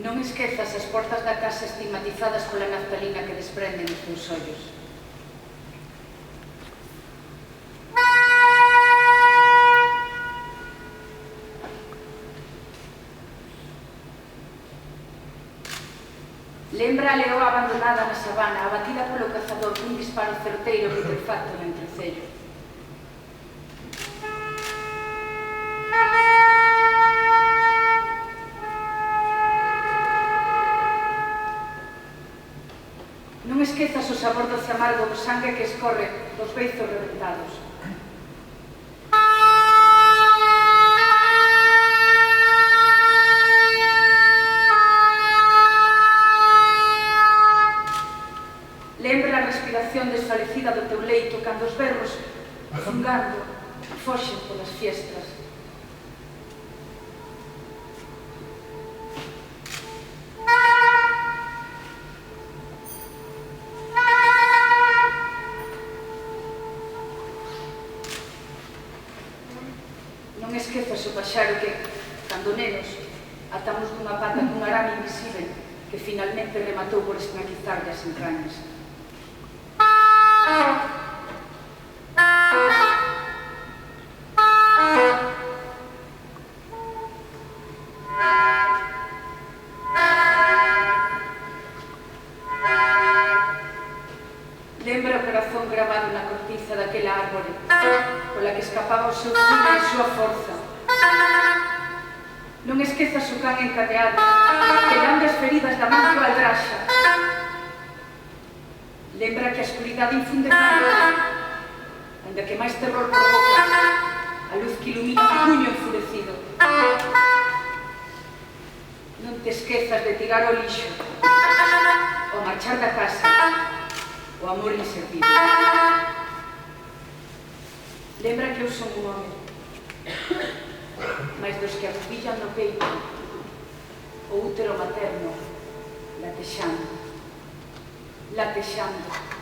Non esquezas as portas da casa estigmatizadas pola naftalina que desprenden os teus ollos. Lembra a leoa abandonada na sabana, abatida polo cazador cun disparo certeiro que te facto no entrecello. Non esquezas o sabor doce amargo do sangue que escorre dos beizos reventados. Lembra a respiración desfalecida do teu leito cando os berros, zungando, foxen polas fiestras. Non esquezas o paxaro que, cando nenos, atamos dunha pata cun arame invisible que finalmente rematou por esnaquizarlle as entrañas. Lembra o corazón gravado na cortiza daquela árbore, pola que escapaba o seu fume e a súa forza. Non esquezas o can encadeado, que lambe as feridas da man que o aldraxa. Lembra que a escuridade infunde calor, ainda que máis terror provoca a luz que ilumina o puño enfurecido. Non te esquezas de tirar o lixo, o marchar da casa, o amor inservible. Lembra que eu son un home, mais dos que acubillan no peito o útero materno, latexando, latexando.